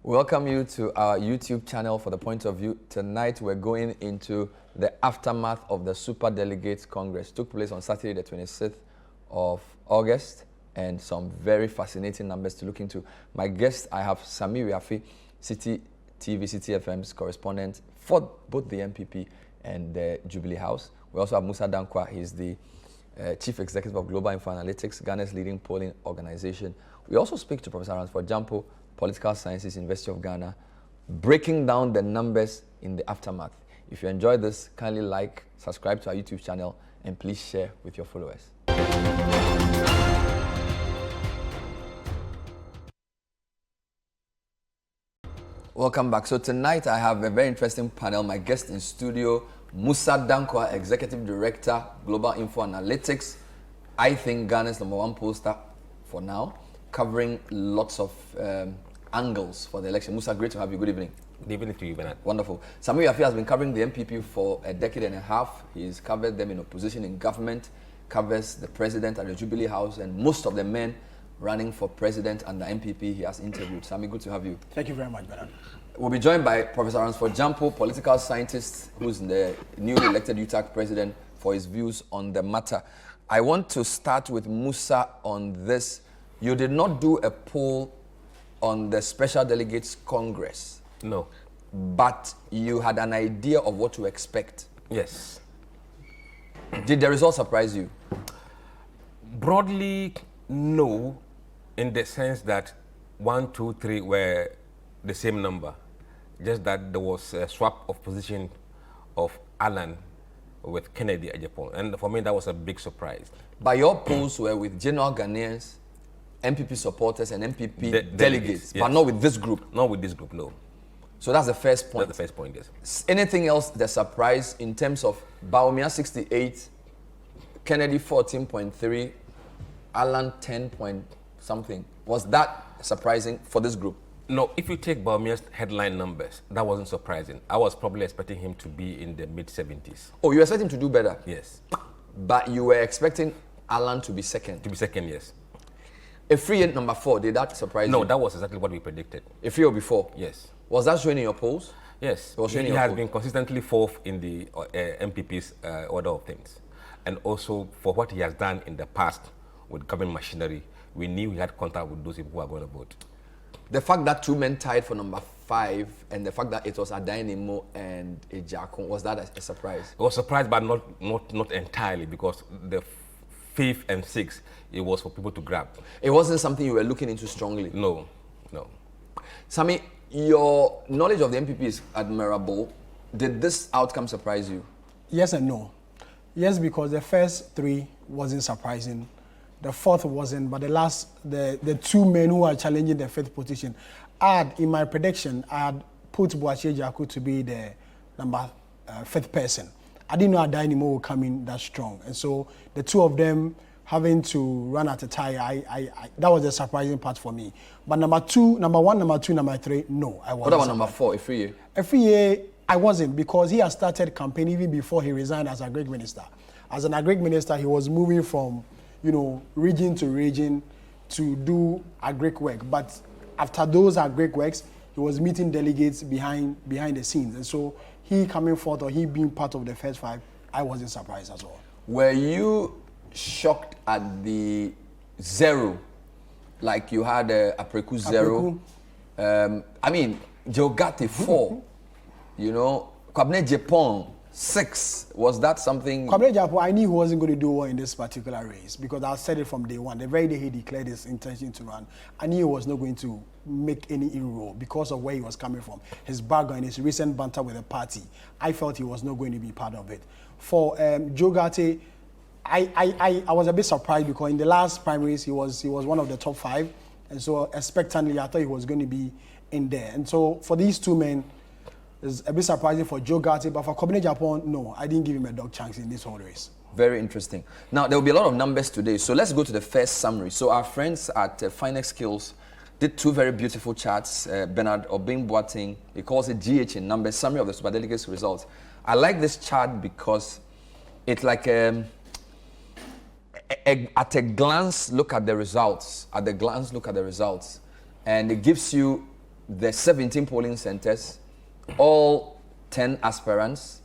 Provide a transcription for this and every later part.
Welcome you to our YouTube channel for The Point of View. Tonight we're going into the aftermath of the Super Delegates Congress. It took place on Saturday the 26th of August, and some very fascinating numbers to look into. My guest, I have Sammi Wiafe, Citi TV, Citi FM's correspondent for both the NPP and the Jubilee House. We also have Mussa Dankwah. He's the Chief Executive of Global Info Analytics, Ghana's leading polling organization. We also speak to Professor Ransford Gyampo, Political Sciences, University of Ghana, breaking down the numbers in the aftermath. If you enjoyed this, kindly like, subscribe to our YouTube channel, and please share with your followers. Welcome back. So tonight I have a very interesting panel. My guest in studio, Mussa Dankwah, Executive Director, Global Info Analytics. I think Ghana's #1 pollster for now, covering lots of angles for the election. Mussa, great to have you. Good evening. Good evening to you, Bernard. Wonderful. Sammi Wiafe has been covering the NPP for a decade and a half. He's covered them in opposition, in government, covers the president at the Jubilee House, and most of the men running for president under NPP he has interviewed. Sammi, good to have you. Thank you very much, Bernard. We'll be joined by Professor Ransford Gyampo, political scientist who's the newly elected UTAC president, for his views on the matter. I want to start with Mussa on this. You did not do a poll on the Special Delegates Congress. No. But you had an idea of what to expect. Yes. Did the results surprise you? Broadly, no, in the sense that 1, 2, 3 were the same number. Just that there was a swap of position of Alan with Kennedy at Japan. And for me, that was a big surprise. But your polls were with general Ghanaians, NPP supporters, and NPP delegates, yes. But not with this group. Not with this group, no. So that's the first point. That's the first point, yes. Anything else that surprised in terms of Bawumia 68, Kennedy 14.3, Alan 10 point something? Was that surprising for this group? No, if you take Bawumia's headline numbers, that wasn't surprising. I was probably expecting him to be in the mid-70s. Oh, you expected him to do better? Yes. But you were expecting Alan to be second? To be second, yes. A free at number 4, did that surprise you? No, that was exactly what we predicted. A free or before? Yes. Was that showing in your polls? Yes. It was showing he in your has polls. been consistently fourth in the MPP's order of things. And also for what he has done in the past with government machinery, we knew he had contact with those people who are going to vote. The fact that 2 men tied for number 5 and the fact that it was Adainimo and Ejakun, was that a surprise? I was surprised, but not entirely, because the 5th and 6th, it was for people to grab. It wasn't something you were looking into strongly? No, no. Sammi, your knowledge of the NPP is admirable. Did this outcome surprise you? Yes and no. Yes, because the first 3 wasn't surprising. The 4th wasn't, but the 2 men who are challenging the 5th position, in my prediction, I had put Boakye Jaku to be the number 5th person. I didn't know Adainimo would come in that strong. And so the 2 of them having to run at a tie, that was the surprising part for me. But number 1, number 2, number 3, no, I wasn't. What about number 4, Efriye? Efriye, I wasn't, because he had started campaign even before he resigned as agric minister. As an agric minister, he was moving from, region to region to do agric work. But after those agric works, he was meeting delegates behind the scenes. And so he coming forth, or he being part of the first 5, I wasn't surprised at all. Were you shocked at the 0? Like you had Apreku 0. I mean, Geogati 4. Kwabene Japan 6. Was that something? Kwabene Japan, I knew he wasn't going to do well in this particular race, because I said it from day one. The very day he declared his intention to run, I knew he was not going to make any inroad because of where he was coming from, his background, his recent banter with the party. I felt he was not going to be part of it. For Geogati, I was a bit surprised, because in the last primaries he was one of the top 5, and so expectantly I thought he was going to be in there. And so for these 2 men, it's a bit surprising for Geogati, but for Kwabene Japan, no, I didn't give him a dog chance in this whole race. Very interesting. Now there will be a lot of numbers today, so let's go to the first summary. So our friends at Finex Skills did 2 very beautiful charts. Bernard Avle, he calls it GH in numbers, summary of the Super Delegates results. I like this chart because it's like at a glance look at the results. And it gives you the 17 polling centers, all 10 aspirants,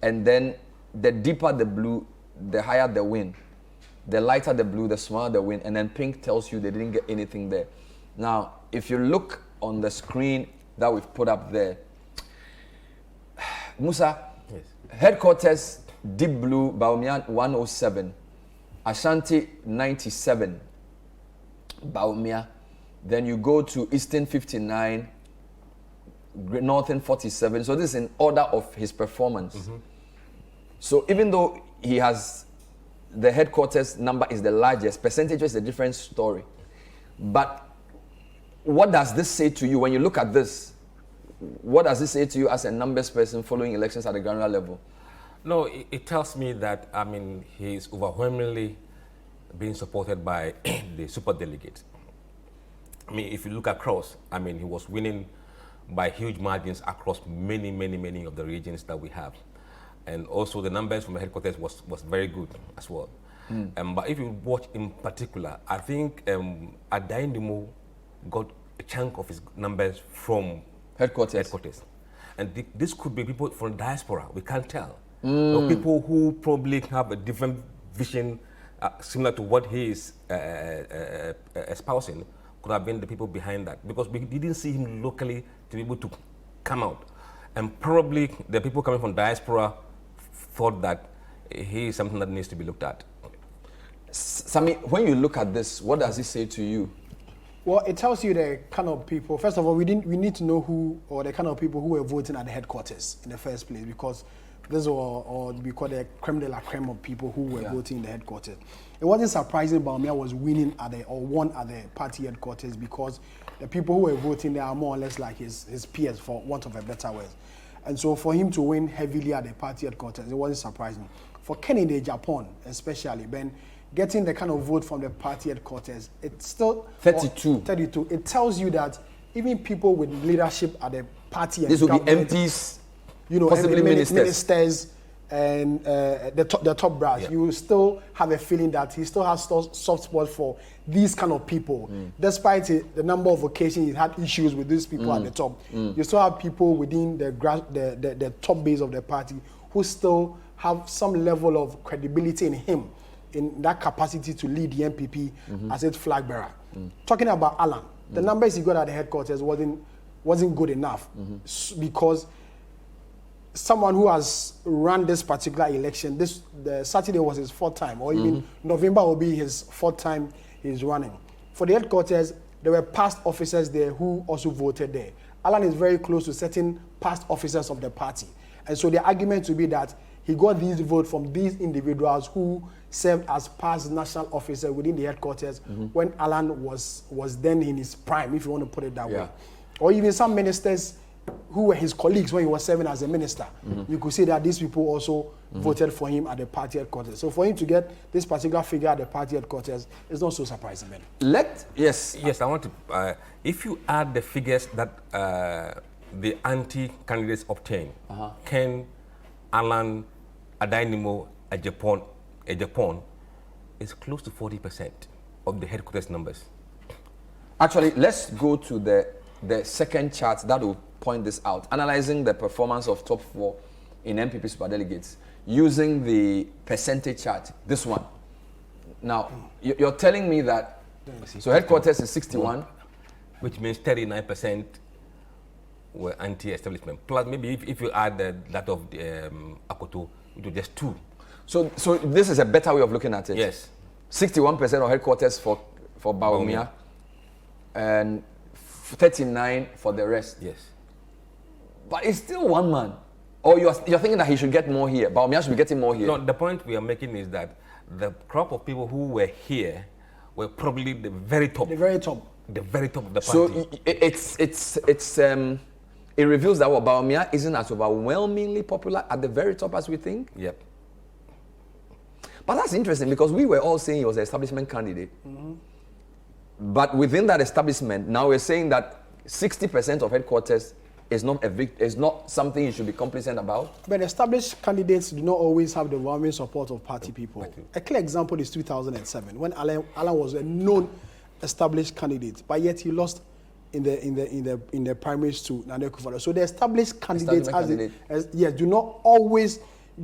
and then the deeper the blue, the higher the win. The lighter the blue, the smaller the win, and then pink tells you they didn't get anything there. Now, if you look on the screen that we've put up there, Musa, Yes. headquarters, deep blue, Baumia 107, Ashanti 97, Baumia. Then you go to Eastern 59, Northern 47. So this is in order of his performance. So even though he has, the headquarters number is the largest, percentage is a different story. But what does this say to you when you look at this? What does this say to you as a numbers person following elections at the granular level? No, it tells me that, I mean, he's overwhelmingly being supported by the super delegates. I mean, if you look across, I mean, he was winning by huge margins across many of the regions that we have. And also the numbers from the headquarters was very good as well. But if you watch in particular, I think Adaindumo got a chunk of his numbers from headquarters. And this could be people from diaspora, we can't tell. Or people who probably have a different vision similar to what he is espousing could have been the people behind that. Because we didn't see him locally to be able to come out. And probably the people coming from diaspora thought that he is something that needs to be looked at. Sammy, when you look at this, what does it say to you? Well, it tells you the kind of people. First of all, we need to know who, or the kind of people who were voting at the headquarters in the first place, because this or we call the creme de la creme of people who were voting in the headquarters. It wasn't surprising Baumia was winning won at the party headquarters, because the people who were voting there are more or less like his peers, for want of a better word. And so for him to win heavily at the party headquarters, it wasn't surprising. For Kennedy, Japan, especially, Ben, getting the kind of vote from the party headquarters, it's still 32. It tells you that even people with leadership at the party, this will be MPs, you know, possibly ministers and the top brass, you still have a feeling that he still has soft spot for these kind of people. Despite the number of occasions he had issues with these people at the top, you still have people within the top base of the party who still have some level of credibility in him, in that capacity to lead the NPP as its flag bearer. Talking about Alan, the numbers he got at the headquarters wasn't good enough, because someone who has run this particular election, the Saturday was his fourth time, or even November will be his fourth time he's running. For the headquarters, there were past officers there who also voted there. Alan is very close to certain past officers of the party. And so the argument would be that he got these votes from these individuals who served as past national officers within the headquarters when Alan was then in his prime, if you want to put it that way. Or even some ministers who were his colleagues when he was serving as a minister. You could see that these people also voted for him at the party headquarters. So for him to get this particular figure at the party headquarters is not so surprising. Yes, I want to, if you add the figures that the anti-candidates obtain, Ken, Alan, Adainimo, a Japan, is close to 40% of the headquarters numbers. Actually, let's go to the second chart that will point this out, analyzing the performance of top 4 in NPP Super Delegates using the percentage chart, this one. Now, you're telling me that, so headquarters is 61. Which means 39% were anti-establishment. Plus, maybe if you add that of Akoto, it was just 2. So this is a better way of looking at it. Yes. 61% of headquarters for Baumia, and 39 for the rest. Yes. But it's still one man. Or you're thinking that he should get more here. Baumia should be getting more here. No, the point we are making is that the crop of people who were here were probably the very top. The very top. The very top of the party. So it reveals that Baumia isn't as overwhelmingly popular at the very top as we think. Yep. But that's interesting, because we were all saying he was an establishment candidate. But within that establishment, now we're saying that 60% of headquarters is not something you should be complacent about. But established candidates do not always have the overwhelming support of party people. A clear example is 2007, when Alan was a known established candidate, but yet he lost in the primaries to Nana Akufo-Addo. So the established candidates do not always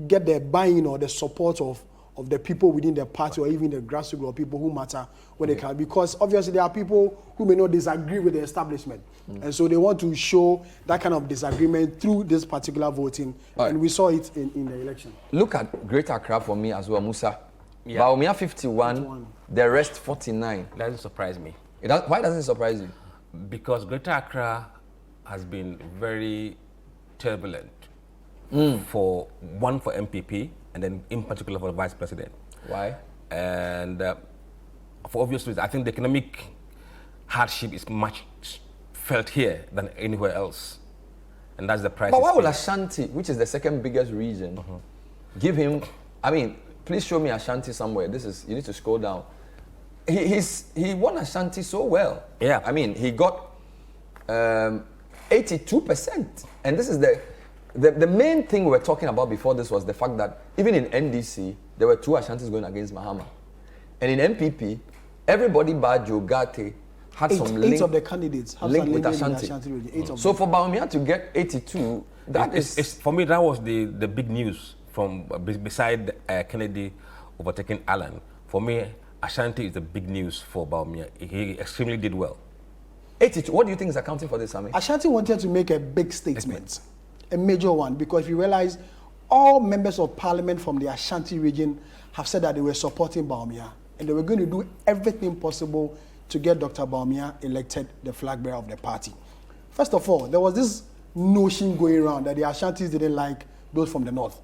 get the buy-in or the support of the people within the party or even the grassroots or people who matter when they can, because obviously there are people who may not disagree with the establishment, and so they want to show that kind of disagreement through this particular voting, and we saw it in the election. Look at Greater Accra for me as well, Musa. Yeah. Bawumia 51, the rest 49. That doesn't surprise me. Why doesn't it surprise you? Because Greater Accra has been very turbulent for NPP, and then in particular for the vice president. Why? And for obvious reasons, I think the economic hardship is much felt here than anywhere else, and that's the price. But why would Ashanti, which is the second biggest region, give him? I mean, please show me Ashanti somewhere. You need to scroll down. He won Ashanti so well. Yeah. I mean, he got 82%, and this is the main thing we were talking about before this was the fact that even in NDC, there were 2 Ashantis going against Mahama. And in NPP, everybody but Joe Gate had some link. 8 of the candidates have link with Ashanti. So for Bawumia to get 82, for me, that was the big news from beside Kennedy overtaking Alan. For me, Ashanti is the big news for Bawumia. He extremely did well. 82, what do you think is accounting for this, Sammi? Ashanti wanted to make a big statement. A major one, because we realize all members of parliament from the Ashanti region have said that they were supporting Bawumia, and they were going to do everything possible to get Dr. Bawumia elected the flag bearer of the party. First of all, there was this notion going around that the Ashantis didn't like those from the north,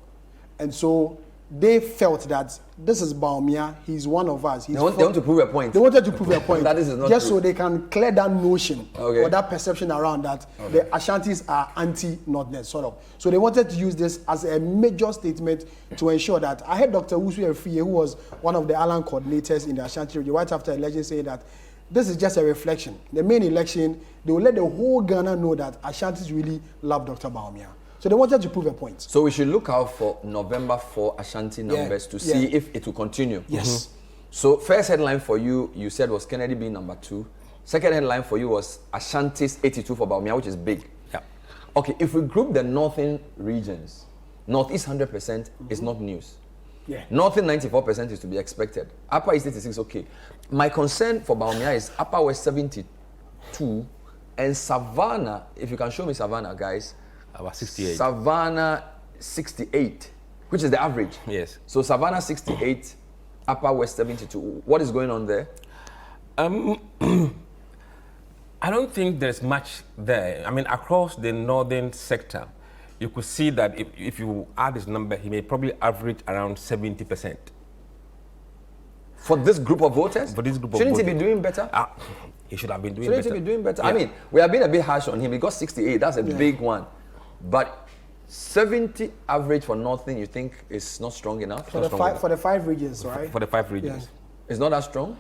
and so they felt that this is Bawumia, he's one of us. They want to prove a point. They wanted to prove a point. That is not just true. so they can clear that notion or that perception around that the Ashantis are anti-Northerners, sort of. So they wanted to use this as a major statement to ensure that. I heard Dr. Wusu Efie, who was one of the Alan coordinators in the Ashanti region, right after the election, saying that this is just a reflection. The main election, they will let the whole Ghana know that Ashantis really love Dr. Bawumia. So they wanted to prove a point. So we should look out for November 4 Ashanti numbers to see if it will continue. Yes. So first headline for you said was Kennedy being number 2. Second headline for you was Ashanti's 82 for Bawumia, which is big. Yeah. Okay, if we group the northern regions, Northeast 100% is not news. Yeah. Northern 94% is to be expected. Upper East 86, okay. My concern for Bawumia is Upper West 72 and Savannah, if you can show me Savannah, guys. About 68. Savannah 68, which is the average. Yes. So Savannah 68, Upper West 72. What is going on there? I don't think there's much there. I mean, across the northern sector, you could see that if you add this number, he may probably average around 70%. For this group of voters? For this group of Shouldn't voters. he be doing better? He should have been doing better. Shouldn't he be doing better? Yeah. I mean, we have been a bit harsh on him. He got 68. That's a big one. But 70 average for Northern, you think is not strong enough? For the 5 regions, right? For the 5 regions. Yeah. It's not that strong?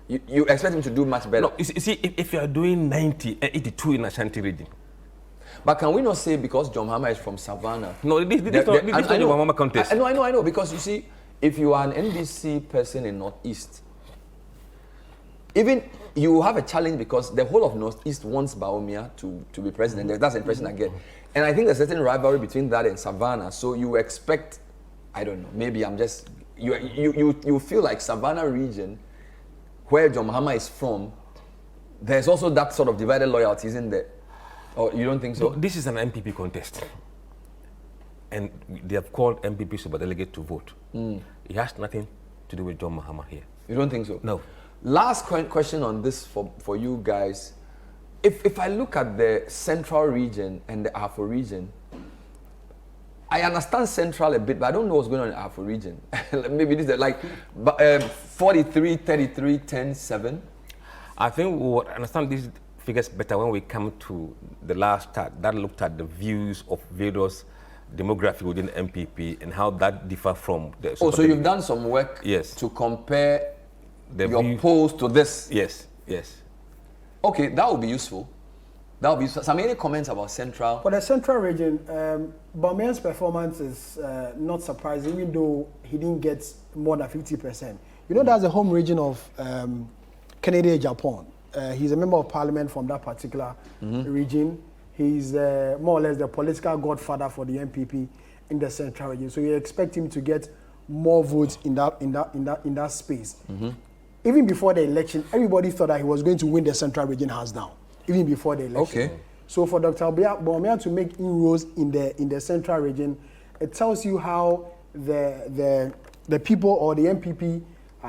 You expect him to do much better? No, you see, if you are doing 90, 82 in Ashanti region. But can we not say because John Mahama is from Savannah? No, this is not the Mahama contest. I know. Because you see, if you are an NDC person in Northeast, even you have a challenge because the whole of Northeast wants Bawumia to be president. That's the impression I get. And I think there's a certain rivalry between that and Savannah. So you expect, I don't know, maybe I'm just, you feel like Savannah region, where John Mahama is from, there's also that sort of divided loyalty, isn't there? Or you don't think so? No, this is an NPP contest. And they have called NPP Super Delegate to vote. It has nothing to do with John Mahama here. You don't think so? No. Last question on this for you guys. If I look at the central region and the Afro region, I understand central a bit, but I don't know what's going on in the Afro region. Maybe this is like 43, 33, 10, 7. I think we will understand these figures better when we come to the last chart that looked at the views of various demography within MPP and how that differ from the... So you've done some work to compare your polls to this? Yes. Okay, that would be useful. Some any comments about Central? For the Central region, Bawumia's performance is not surprising, even though he didn't get more than 50%. You know, that's the home region of Kennedy Japan. he's a member of parliament from that particular region. He's more or less the political godfather for the NPP in the central region. So you expect him to get more votes in that space. Even before the election, everybody thought that he was going to win the central region hands down. Even before the election. Okay. So for Dr. Bawumia to make inroads in the central region, it tells you how the people or the NPP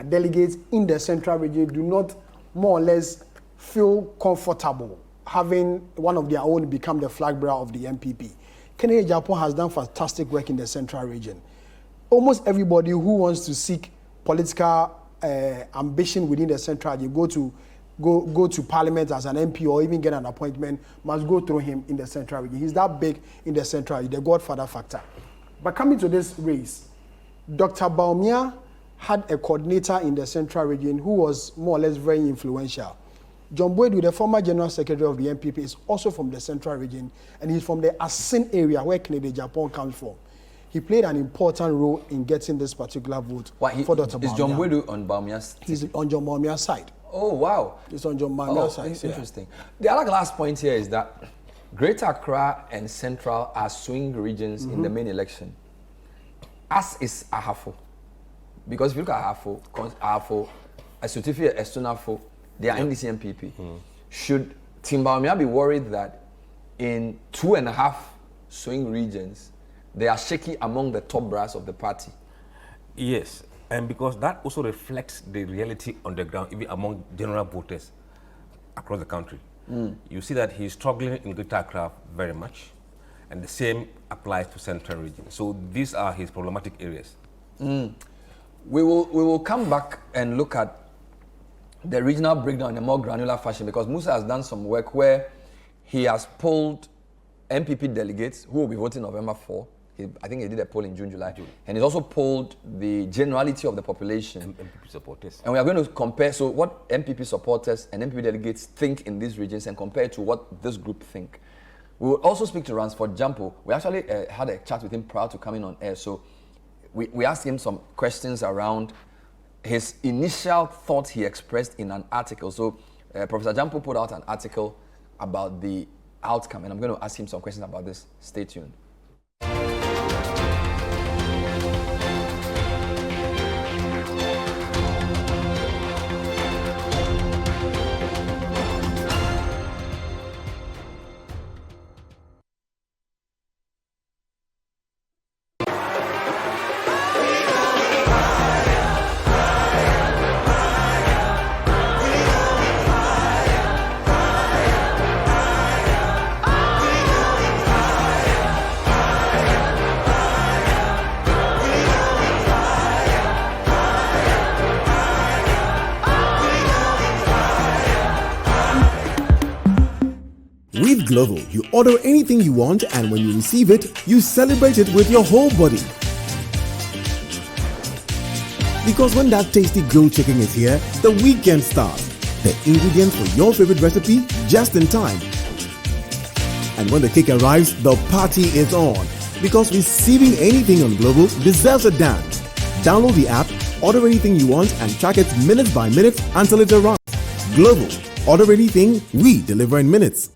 delegates in the central region do not more or less feel comfortable having one of their own become the flag bearer of the NPP. Kennedy Gyampo has done fantastic work in the central region. Almost everybody who wants to seek political ambition within the central region, go to parliament as an MP or even get an appointment, must go through him in the central region. He's that big in the central region, the godfather factor. But coming to this race, Dr. Bawumia had a coordinator in the central region who was more or less very influential. John Boyd, the former general secretary of the NPP, is also from the central region, and he's from the Asin area where Kennedy Gyampo comes from. He played an important role in getting this particular vote for Dr. Bawumia. Is John Boyd on Bawumia's? He's on John Bawumia's side. Oh, wow. It's on John Bawumia's side. Interesting. The other last point here is that Greater Accra and Central are swing regions in the main election. As is Ahafo. Because if you look at Ahafo, Asutifi, Estunafo, they are NDC NPP. Should Team Bawumia be worried that in 2.5 swing regions, they are shaky among the top brass of the party? Yes, and because that also reflects the reality on the ground, even among general voters across the country. You see that he's struggling in Greater Accra very much, and the same applies to Central region. So these are his problematic areas. We will come back and look at the regional breakdown in a more granular fashion, because Mussa has done some work where he has polled NPP delegates who will be voting November 4. I think he did a poll in June. And he's also polled the generality of the population. NPP supporters. And we are going to compare, so what NPP supporters and NPP delegates think in these regions and compare it to what this group think. We will also speak to Ransford Gyampo. We actually had a chat with him prior to coming on air. So we asked him some questions around his initial thoughts he expressed in an article. So Professor Gyampo put out an article about the outcome, and I'm going to ask him some questions about this. Stay tuned. With Glovo, you order anything you want, and when you receive it, you celebrate it with your whole body. Because when that tasty grilled chicken is here, the weekend starts. The ingredients for your favorite recipe just in time. And when the cake arrives, the party is on. Because receiving anything on Glovo deserves a dance. Download the app, order anything you want, and track it minutes by minute until it arrives. Glovo, order anything, we deliver in minutes.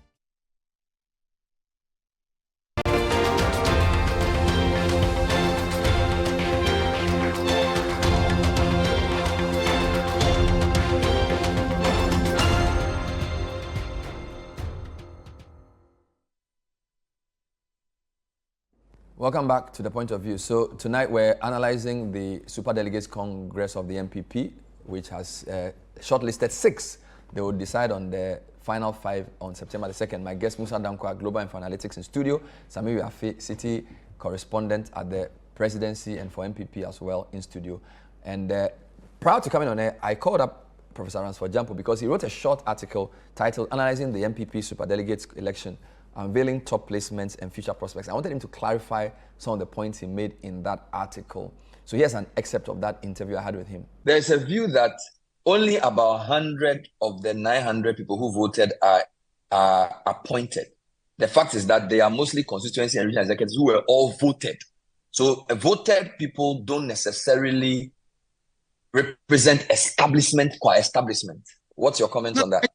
Welcome back to The Point of View. So tonight we're analyzing the Super Delegates Congress of the NPP, which has shortlisted 6. They will decide on the final 5 on September the 2nd. My guest, Mussa Dankwah, Global Info Analytics in studio. Sammi Wiafe, Citi correspondent at the presidency and for NPP as well in studio. And prior to coming on air, I called up Professor Ransford Gyampo because he wrote a short article titled Analyzing the NPP Super Delegates Election, Unveiling Top Placements and Future Prospects. I wanted him to clarify some of the points he made in that article. So here's an excerpt of that interview I had with him. There's a view that only about 100 of the 900 people who voted are appointed. The fact is that they are mostly constituency and regional executives who were all voted. So voted people don't necessarily represent establishment qua establishment. What's your comment on that?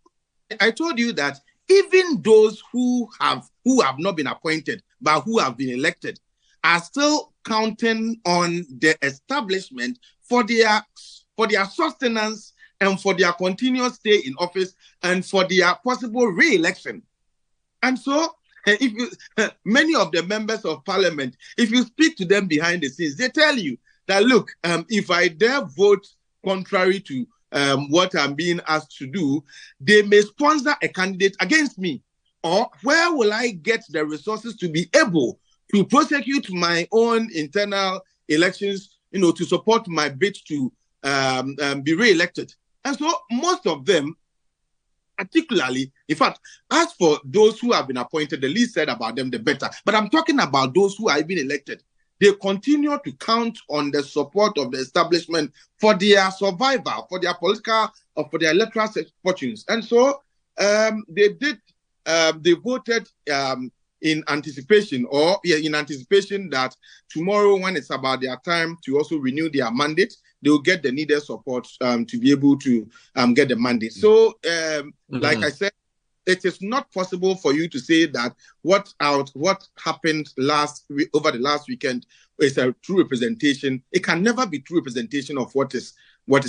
I told you that even those who have not been appointed but who have been elected are still counting on the establishment for their sustenance and for their continuous stay in office and for their possible re-election. And so, many of the members of parliament, if you speak to them behind the scenes, they tell you that, look, if I dare vote contrary to what I'm being asked to do, they may sponsor a candidate against me. Or where will I get the resources to be able to prosecute my own internal elections, to support my bid to be re-elected? And so most of them, particularly, in fact, as for those who have been appointed, the least said about them, the better. But I'm talking about those who have been elected. They continue to count on the support of the establishment for their survival, for their political or for their electoral fortunes. And so they voted in anticipation that tomorrow, when it's about their time to also renew their mandate, they will get the needed support to be able to get the mandate. So, like I said, it is not possible for you to say that what happened over the last weekend is a true representation. It can never be true representation of what is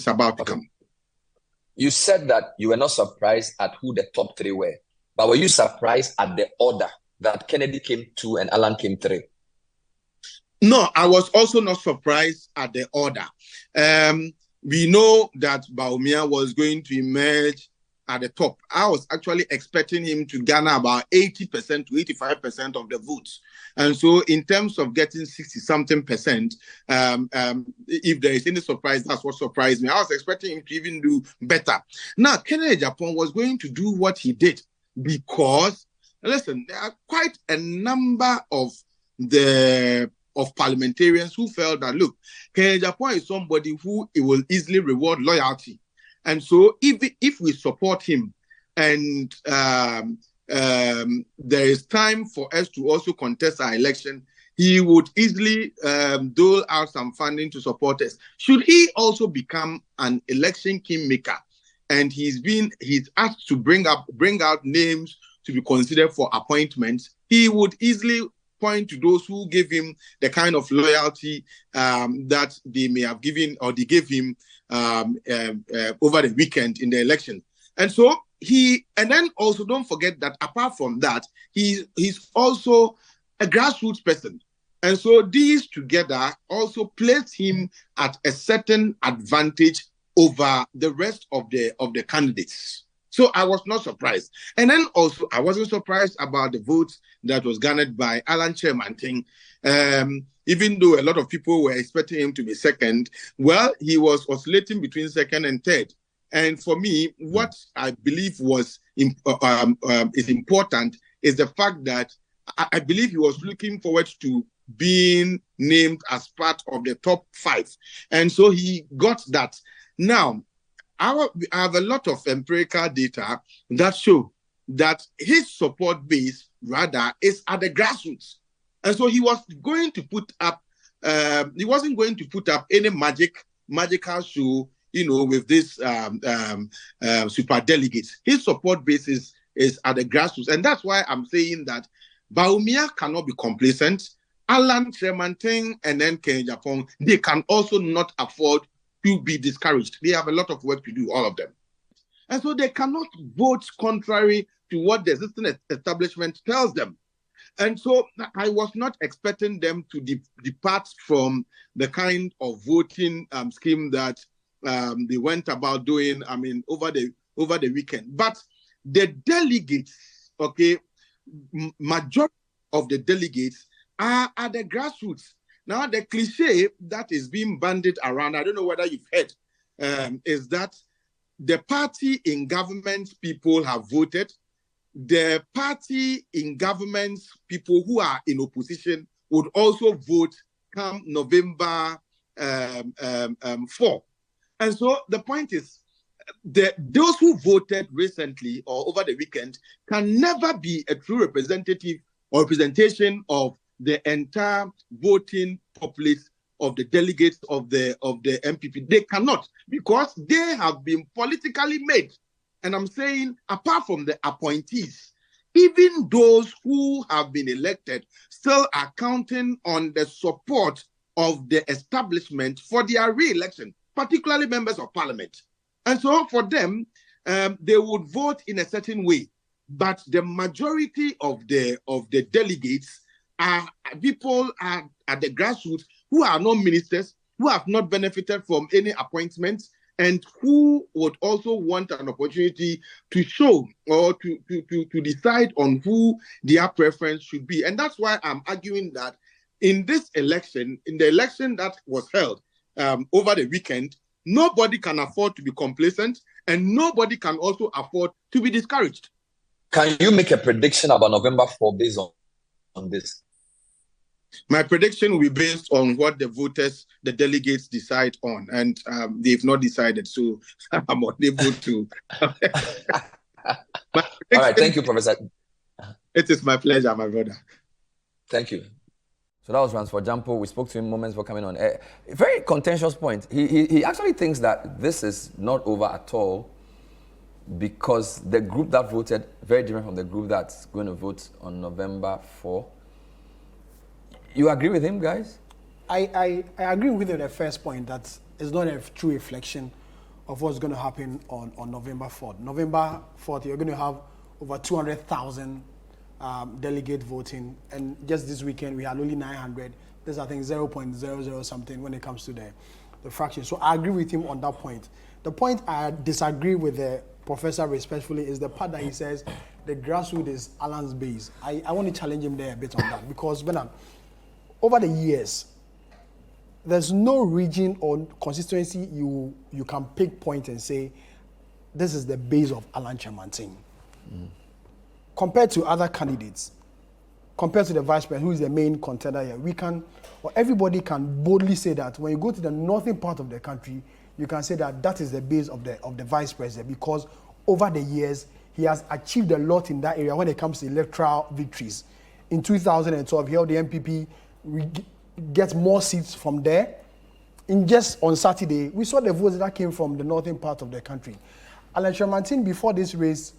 about to come. You said that you were not surprised at who the top three were, but were you surprised at the order that Kennedy came 2 and Alan came 3? No, I was also not surprised at the order. We know that Bawumia was going to emerge at the top. I was actually expecting him to garner about 80% to 85% of the votes. And so in terms of getting 60-something%, if there is any surprise, that's what surprised me. I was expecting him to even do better. Now, Kennedy Gyampo was going to do what he did because, listen, there are quite a number of parliamentarians who felt that, look, Kennedy Gyampo is somebody who it will easily reward loyalty. And so if we support him and there is time for us to also contest our election, he would easily dole out some funding to support us. Should he also become an election kingmaker and he's asked to bring out names to be considered for appointments, he would easily point to those who gave him the kind of loyalty that they may have given or they gave him over the weekend in the election. And so and then also don't forget that apart from that, he's also a grassroots person. And so these together also place him at a certain advantage over the rest of the candidates. So I was not surprised. And then also, I wasn't surprised about the votes that was garnered by Alan Kyerematen. Even though a lot of people were expecting him to be second, well, he was oscillating between second and third. And for me, what I believe is important is the fact that I believe he was looking forward to being named as part of the top 5. And so he got that. Now, I have a lot of empirical data that show that his support base rather is at the grassroots. And so he was going to put up, he wasn't going to put up any magical show, with this super delegates. His support base is at the grassroots. And that's why I'm saying that Bawumia cannot be complacent. Alan Kyerematen and then Kennedy Gyampo, they can also not afford to be discouraged. They have a lot of work to do, all of them. And so they cannot vote contrary to what the existing establishment tells them. And so I was not expecting them to depart from the kind of voting scheme that they went about doing, over the weekend. But the delegates, majority of the delegates are at the grassroots. Now, the cliche that is being bandied around, I don't know whether you've heard, is that the party in government people have voted. The party in government people who are in opposition would also vote come November 4. And so the point is, those who voted recently or over the weekend can never be a true representative or representation of the entire voting populace of the delegates of the NPP. They cannot, because they have been politically made. And I'm saying, apart from the appointees, even those who have been elected still are counting on the support of the establishment for their re-election, particularly members of parliament. And so for them, they would vote in a certain way. But the majority of the delegates are people at the grassroots who are not ministers, who have not benefited from any appointments, and who would also want an opportunity to show or to decide on who their preference should be. And that's why I'm arguing that in this election, in the election that was held over the weekend, nobody can afford to be complacent, and nobody can also afford to be discouraged. Can you make a prediction about November 4 based on this? My prediction will be based on what the voters, the delegates decide on, and they've not decided, so I'm unable to. All right, thank you, Professor. It is my pleasure, my brother. Thank you. So that was Ransford Gyampo. We spoke to him moments before coming on. A very contentious point. He actually thinks that this is not over at all because the group that voted, very different from the group that's going to vote on November 4. You agree with him, guys? I agree with the first point that it's not a true reflection of what's going to happen on November 4th. November 4th, you're going to have over 200,000 delegate voting, and just this weekend we had only 900. There's, I think, 0.00 something when it comes to the fraction. So I agree with him on that point. The point I disagree with the professor respectfully is the part that he says the grassroots is Alan's base. I want to challenge him there a bit on that, because Bernard, over the years, there's no region or constituency you can pick point and say, this is the base of Alan Kyerematen. Compared to other candidates, compared to the vice president, who is the main contender here, everybody can boldly say that when you go to the northern part of the country, you can say that is the base of the vice president, because over the years, he has achieved a lot in that area when it comes to electoral victories. In 2012, he held the NPP, we get more seats from there. Just on Saturday, we saw the votes that came from the northern part of the country. Alan Kyerematen, before this race,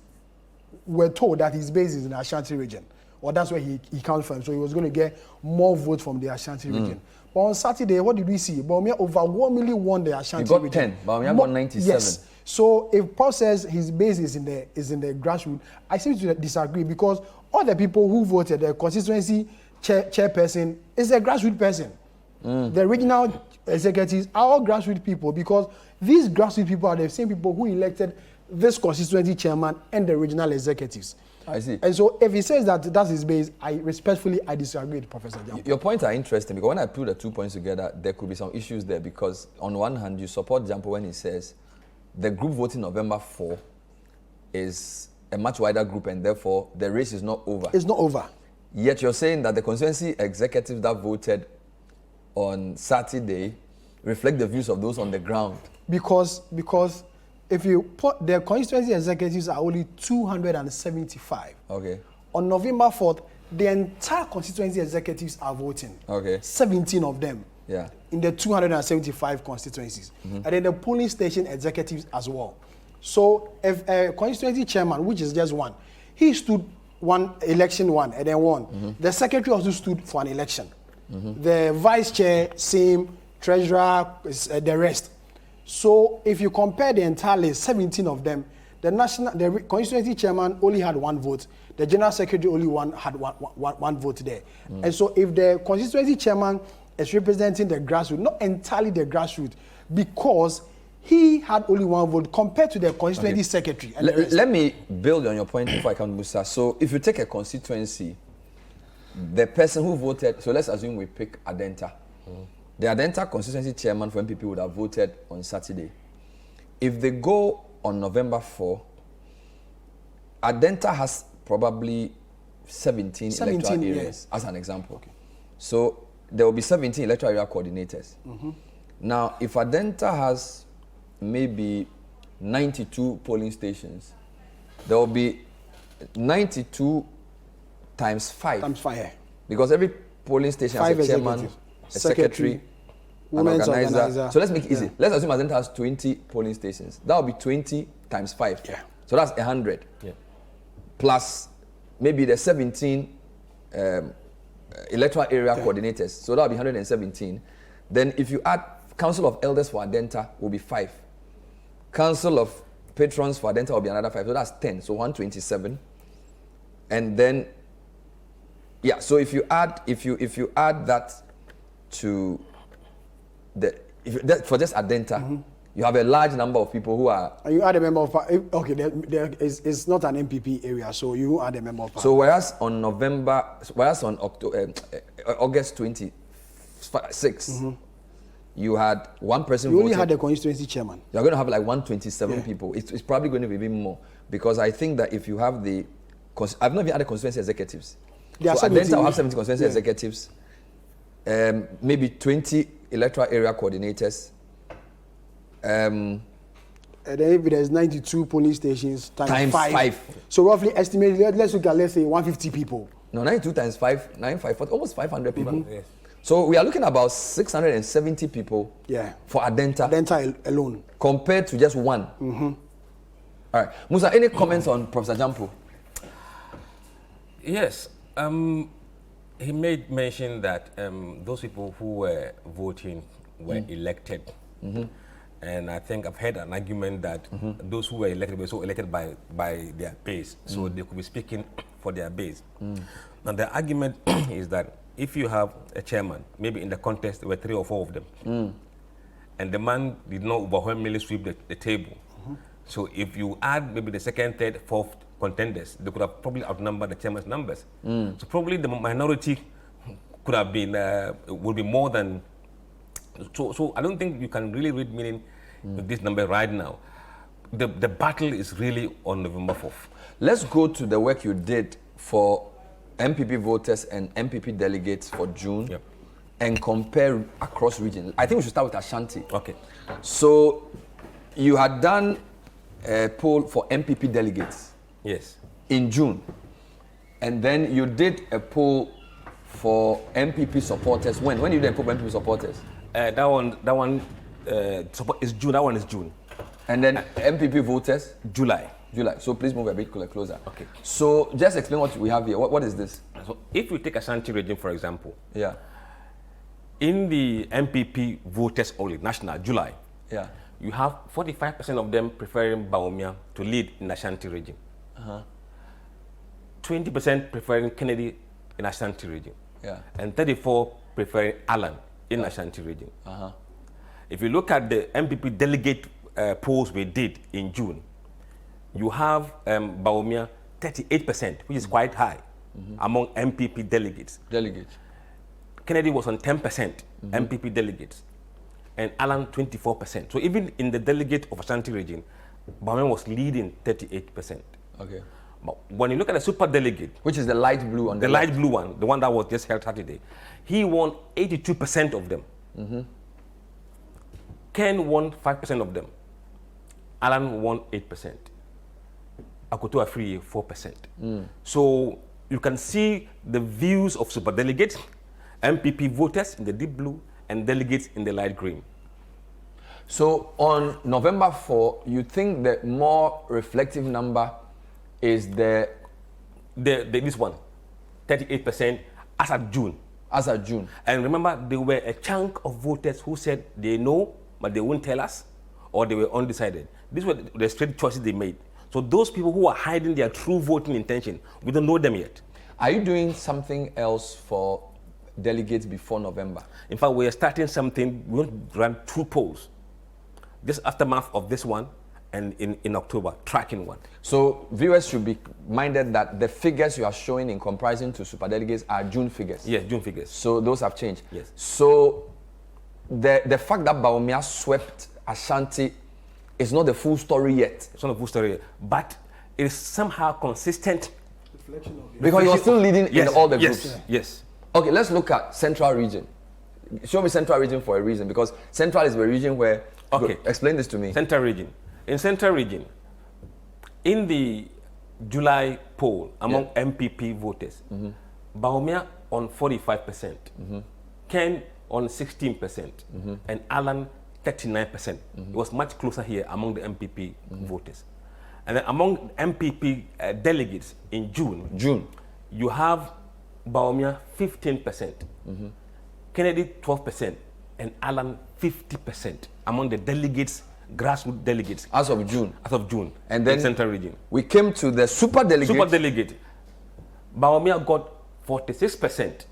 were told that his base is in the Ashanti region, or that's where he comes from, so he was going to get more votes from the Ashanti region. But on Saturday, what did we see? Bawumia over 1 million won the Ashanti region. He got 10, Bawumia got 97. Yes. So if Prof says his base is in the grassroots, I seem to disagree, because all the people who voted, the constituency chairperson is a grassroots person. The regional executives are all grassroots people, because these grassroots people are the same people who elected this constituency chairman and the regional executives. I see. And so if he says that that's his base, I disagree with Professor Gyampo. Your points are interesting, because when I put the 2 points together, there could be some issues there, because on one hand, you support Gyampo when he says the group voting November 4 is a much wider group, and therefore the race is not over. It's not over. Yet you're saying that the constituency executives that voted on Saturday reflect the views of those on the ground. Because if you put the constituency executives are only 275. Okay. On November 4th, the entire constituency executives are voting. Okay. 17 of them. Yeah. In the 275 constituencies. And then the polling station executives as well. So if a constituency chairman, which is just one, he stood election one and then won. The secretary also stood for an election. The vice chair, same, treasurer, the rest. So if you compare the entire list, 17 of them, the constituency chairman only had one vote. The general secretary only had one vote there. And so if the constituency chairman is representing the grassroots, not entirely the grassroots, because he had only one vote compared to the constituency secretary. And let me build on your point before I come to Mussa. So if you take a constituency, the person who voted, so let's assume we pick Adenta. The Adenta constituency chairman for NPP would have voted on Saturday. If they go on November 4, Adenta has probably 17 electoral areas, as an example. Okay. So there will be 17 electoral area coordinators. Now, if Adenta has maybe 92 polling stations, there will be 92 times 5. Times 5. Because every polling station has a chairman, a secretary, an organizer. So let's make it easy. Let's assume Adenta has 20 polling stations. That will be 20 times 5. So that's 100. Yeah. Plus maybe the 17 electoral area coordinators. So that'll be 117. Then if you add Council of Elders for Adenta will be 5. Council of Patrons for Adenta will be another 5. So that's 10. So 127. And then yeah, so if you add that to for just Adenta, you have a large number of people who are. And you add a member of okay, it's not an MPP area, so you add a member of. So whereas on August 26, you had one person. You only had the constituency chairman. You're going to have like 127 people. It's probably going to be even more because I think that if you have I've not even had the constituency executives. So Adenta will have 70 constituency executives, maybe 20 electoral area coordinators. And then if there's 92 police stations times 5. 5. So roughly estimated, let's look at, let's say 150 people. No, 92 times 5, 954, almost 500 people. Yes. So we are looking at about 670 people for Adenta. Adenta alone. Compared to just one. All right. Musa, any comments on Professor Gyampo? Yes. He made mention that those people who were voting were elected. And I think I've heard an argument that those who were elected were so elected by their base, so they could be speaking for their base. Now the argument is that if you have a chairman, maybe in the contest there were 3 or 4 of them, and the man did not overwhelmingly sweep the table. So if you add maybe the 2nd, 3rd, 4th contenders, they could have probably outnumbered the chairman's numbers. So probably the minority could have been, would be more than. So I don't think you can really read meaning with this number right now. The battle is really on November 4th. Let's go to the work you did for MPP voters and MPP delegates for June and compare across regions. I think we should start with Ashanti. Okay. So you had done a poll for MPP delegates. Yes. In June. And then you did a poll for MPP supporters. When did you do a poll for MPP supporters? That one is June. That one is June. And then MPP voters? July. So please move a bit closer. Okay. So just explain what we have here. What is this? So if we take Ashanti region, for example. Yeah. In the MPP voters only, national, July. Yeah. You have 45% of them preferring Bawumia to lead in Ashanti region. 20% preferring Kennedy in Ashanti region. Yeah. And 34% preferring Alan in Ashanti region. If you look at the MPP delegate polls we did in June, you have Bawumia 38%, which is quite high among MPP delegates. Kennedy was on 10% MPP delegates, and Alan 24%. So even in the delegate of Ashanti region, Bawumia was leading 38%. Okay. But when you look at the super delegate, which is the light blue on the light blue one, the one that was just held Saturday, he won 82% of them. Ken won 5% of them. Alan won 8%. Akoto Afriyie 4%. So you can see the views of super delegates, MPP voters in the deep blue, and delegates in the light green. So on November 4, you think the more reflective number is this one, 38% as at June. And remember, there were a chunk of voters who said they know, but they won't tell us, or they were undecided. These were the straight choices they made. So those people who are hiding their true voting intention, we don't know them yet. Are you doing something else for delegates before November? In fact, we are starting something. We want to run 2 polls. This aftermath of this one, and in October, tracking one. So viewers should be minded that the figures you are showing in comparison to super delegates are June figures. Yes, June figures. So those have changed. Yes. So the fact that Bawumia swept Ashanti is not the full story yet. It's not the full story yet, but it is somehow consistent. Because you're still leading in all the groups. Yes. Okay, let's look at Central Region. Show me Central Region for a reason, because Central is the region where. Okay. Explain this to me. Central Region. In Central Region, in the July poll among MPP voters, Bawumia on 45%, Ken on 16%, and Alan 39%. It was much closer here among the MPP voters. And then among MPP delegates in June, you have Bawumia 15%, Kennedy 12%, and Alan 50% among the delegates, grassroots delegates. As of June. And then Central Region. We came to the super delegate. Bawumia got 46%,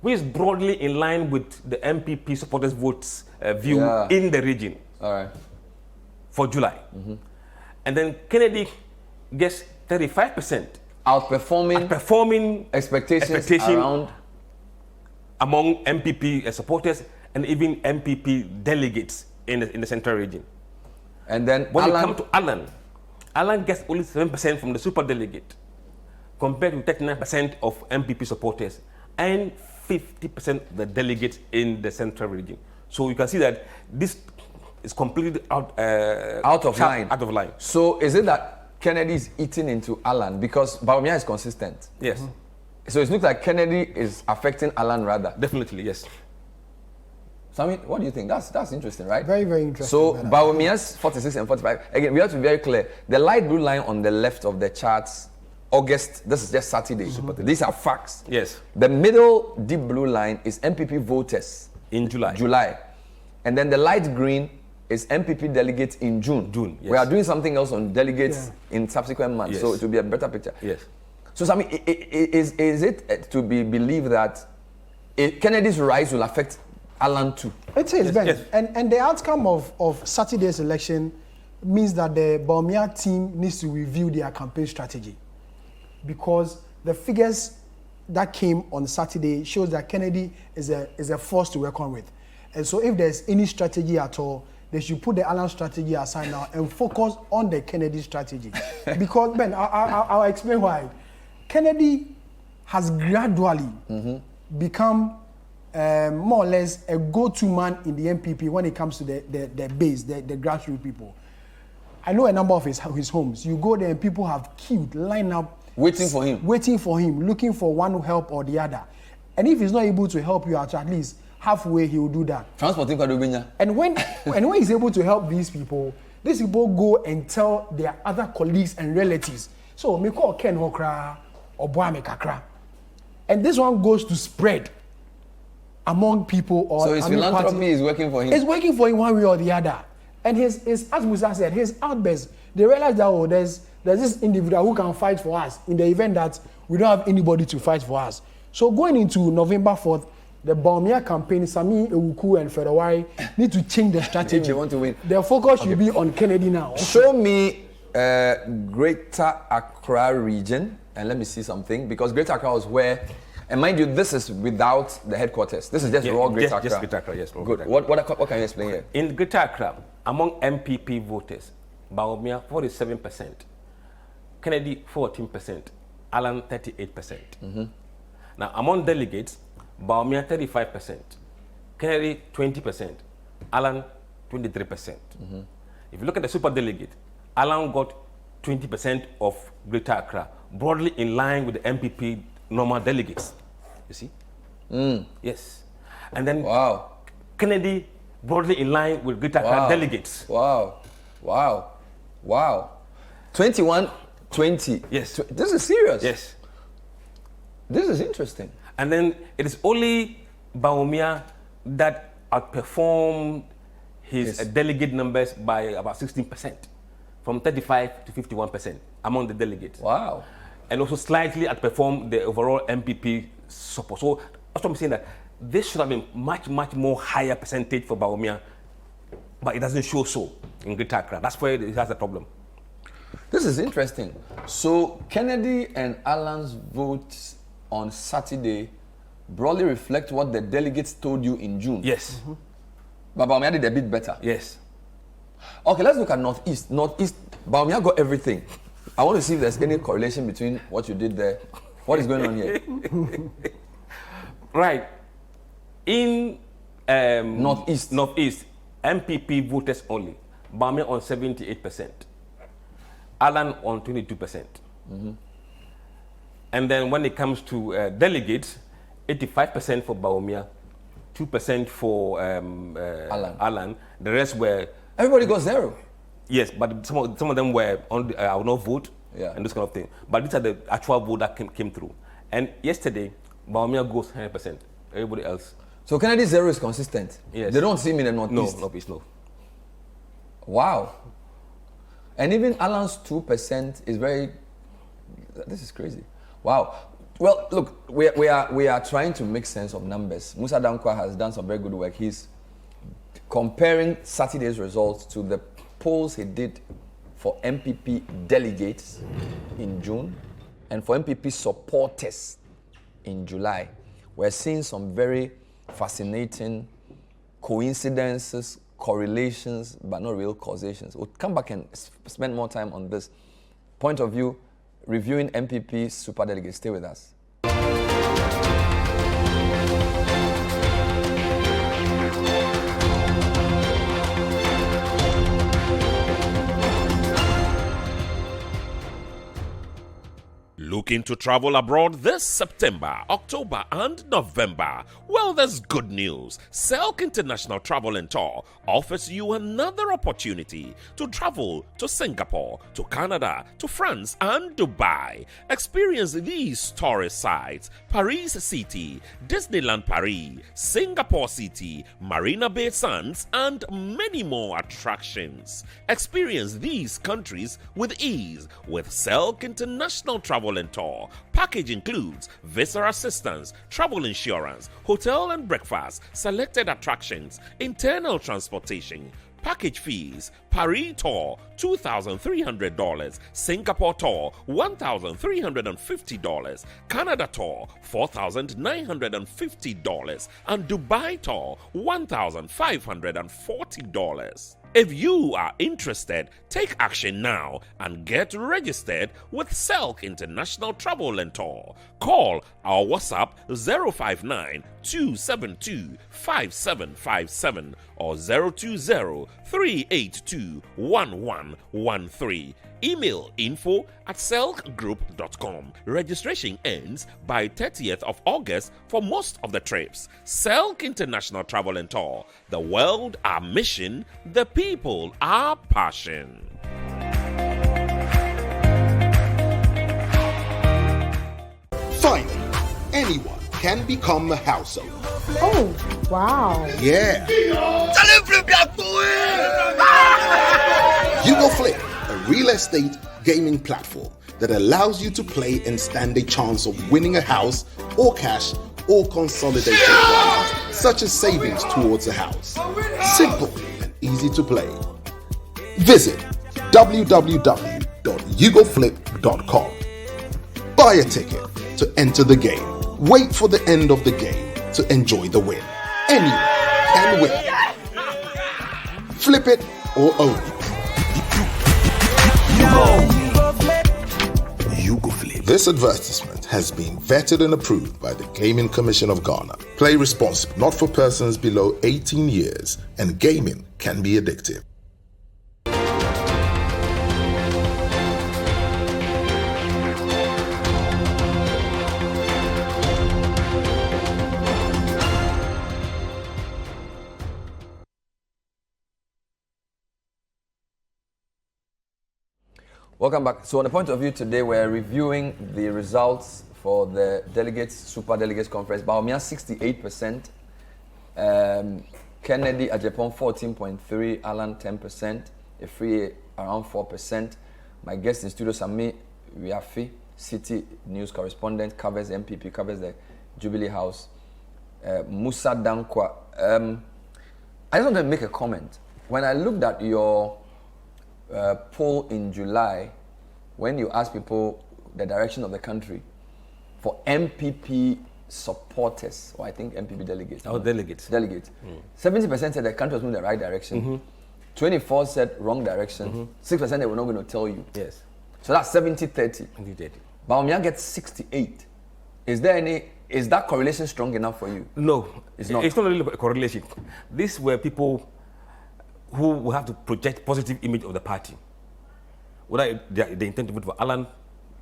which is broadly in line with the MPP supporters' votes view in the region. All right. For July. And then Kennedy gets 35%. Outperforming expectations around among MPP supporters and even MPP delegates in the Central Region. And then when you come to Alan gets only 7% from the super delegate, compared to 39% of MPP supporters and 50% of the delegates in the Central Region. So you can see that this is completely out of line. So is it that Kennedy is eating into Alan because Bawumia is consistent? Yes. So it looks like Kennedy is affecting Alan rather. Definitely, yes. Sammi, what do you think? That's interesting, right? Very, very interesting. So Bawumia's 46 and 45. Again, we have to be very clear. The light blue line on the left of the charts, August, this is just Saturday. These are facts. Yes. The middle deep blue line is MPP voters. In July. And then the light green is MPP delegates in June. Yes. We are doing something else on delegates in subsequent months, so it will be a better picture. Yes. So, Sammi, is it to be believed that Kennedy's rise will affect Alan too? It is, Ben. Yes. And the outcome of Saturday's election means that the Bawumia team needs to review their campaign strategy, because the figures that came on Saturday shows that Kennedy is a force to reckon with. And so if there's any strategy at all, they should put the Alan strategy aside now and focus on the Kennedy strategy. Because, Ben, I'll explain why. Kennedy has gradually become more or less a go-to man in the NPP when it comes to the base, the grassroots people. I know a number of his homes. You go there and people have queued, lined up, waiting for him, looking for one help or the other. And if he's not able to help you at least halfway, he will do that. And when he's able to help these people go and tell their other colleagues and relatives. So me call Ken Hokra or Boame Kakra. And this one goes to spread among people. So his philanthropy is working for him. It's working for him one way or the other. And his as Mussa said, his outbursts, they realize that there's this individual who can fight for us in the event that we don't have anybody to fight for us. So going into November 4th, the Bawumia campaign, Sammi Ewuku and Fedowari need to change the strategy. They want to win. Their focus should be on Kennedy now. Show me Greater Accra region, and let me see something, because Greater Accra was where, and mind you, this is without the headquarters. This is just raw Greater Accra. Just Greater Accra, yes. Good. What can you explain here? In Greater Accra, among MPP voters, Bawumia 47%, Kennedy 14%, Alan 38%. Now, among delegates, Bawumia 35%, Kennedy 20%, Alan 23%. If you look at the super delegate, Alan got 20% of Greater Accra, broadly in line with the MPP normal delegates. You see? Yes. And then Kennedy broadly in line with Greater Accra delegates. Wow. 21-20. Yes. This is serious. Yes. This is interesting. And then it is only Bawumia that outperformed his delegate numbers by about 16%, from 35 to 51% among the delegates. Wow. And also slightly outperformed the overall MPP support. So that's what I'm saying, that this should have been much more higher percentage for Bawumia, but it doesn't show so in Greater Accra. That's where it has a problem. This is interesting. So Kennedy and Alan's votes on Saturday broadly reflect what the delegates told you in June. Yes. But Bawumia did a bit better. Yes. Okay, let's look at Northeast. Northeast, Bawumia got everything. I want to see if there's any correlation between what you did there. What is going on here? Right. In Northeast, MPP voters only, Bawumia on 78%, Alan on 22%. And then when it comes to delegates, 85% for Bawumia, 2% for Alan. The rest were... Everybody got zero. Yes, but some of them were on I will not vote, and this kind of thing. But these are the actual vote that came through. And yesterday, Bawumia goes 100%. Everybody else. So Kennedy Zero is consistent. Yes. They don't see me in the Northeast. No. Wow. And even Alan's 2% is very. This is crazy. Wow. Well, look, we are trying to make sense of numbers. Mussa Dankwah has done some very good work. He's comparing Saturday's results to the polls he did for NPP delegates in June and for NPP supporters in July. We're seeing some very fascinating coincidences, correlations, but not real causations. We'll come back and spend more time on this point of view, reviewing NPP Super Delegates. Stay with us. Looking to travel abroad this September, October, and November? Well, there's good news. Selk International Travel and Tour offers you another opportunity to travel to Singapore, to Canada, to France, and Dubai. Experience these tourist sites: Paris City, Disneyland Paris, Singapore City, Marina Bay Sands, and many more attractions. Experience these countries with ease with Selk International Travel and Tour. Package includes visa assistance, travel insurance, hotel and breakfast, selected attractions, internal transportation. Package fees: Paris tour $2,300, Singapore tour $1,350, Canada tour $4,950, and Dubai tour $1,540. If you are interested, take action now and get registered with Selk International Travel and Tour. Call our WhatsApp 059-272-5757 or 020-382-1113. Email info@selkgroup.com. Registration ends by 30th of August for most of the trips. Selk International Travel and Tour. The world, our mission. The people, our passion. Finally, anyone can become a household. Oh, wow. Yeah. You Go Flip, a real estate gaming platform that allows you to play and stand a chance of winning a house or cash or consolidated prizes, such as savings towards a house. Simple and easy to play. Visit www.yougoflip.com. Buy a ticket to enter the game. Wait for the end of the game to enjoy the win. Anyone can win. Flip it or own it. You Go Flip. This advertisement has been vetted and approved by the Gaming Commission of Ghana. Play responsibly, not for persons below 18 years, and gaming can be addictive. Welcome back. So on the point of view today, we're reviewing the results for the Super Delegates Conference. Bawumia 68%, Kennedy Ajapon 14.3%, Alan 10%, Efree around 4%. My guest in studio, Sammi Wiafe, Citi News correspondent, covers NPP, covers the Jubilee House. Mussa Dankwah. I just want to make a comment. When I looked at your poll in July, when you ask people the direction of the country for MPP supporters, or I think MPP delegates. Oh, delegates. 70% said the country was moving in the right direction. 24% said wrong direction. 6% they were not going to tell you. Yes. So that's 70-30. Indeed. Bawumia gets 68. Is that correlation strong enough for you? No, it's not. It's not really a correlation. These were people who will have to project positive image of the party. Whether they intend to vote for Alan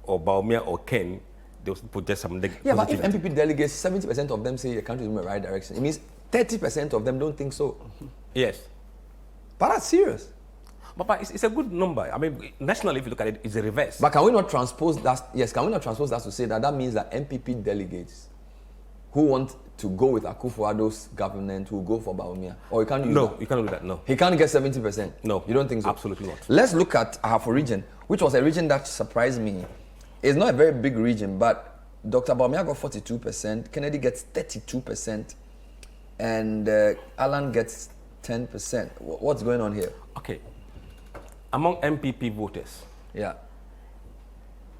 or Bawumia or Ken, they will project some negative. Yeah, but if MPP delegates, 70% of them say the country is moving in the right direction, it means 30% of them don't think so. Yes. But that's serious. But it's a good number. I mean, nationally, if you look at it, it's a reverse. But can we not transpose that? Yes, can we not transpose that to say that means that NPP delegates who want to go with Akufo-Addo's government will go for Bawumia? Or you can't use No, that? you cannot do that, no. He can't get 70%? No. You don't think so? Absolutely not. Let's look at Ahafo region, which was a region that surprised me. It's not a very big region, but Dr. Bawumia got 42%, Kennedy gets 32%, and Alan gets 10%. What's going on here? Okay. Among MPP voters, Yeah.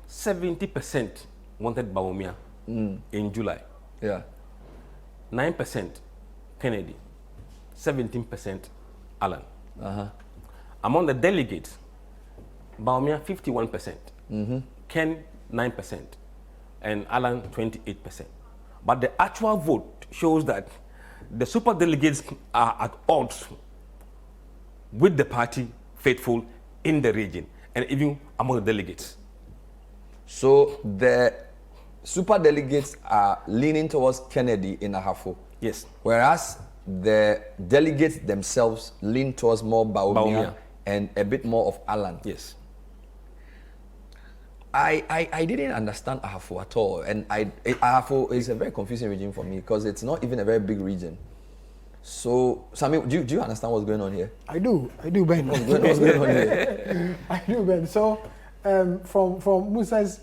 70% wanted Bawumia in July. Yeah. 9% Kennedy, 17% Alan. Among the delegates, Bawumia 51%, Ken 9%, and Alan 28%. But the actual vote shows that the super delegates are at odds with the party faithful in the region and even among the delegates. So the super delegates are leaning towards Kennedy in Ahafo. Yes. Whereas the delegates themselves lean towards more Bawumia and a bit more of Alan. Yes. I didn't understand Ahafo at all. And Ahafo is a very confusing region for me because it's not even a very big region. So, Sammy, do you understand what's going on here? I do, Ben. What's going on here? I do, Ben. So, from Mussa's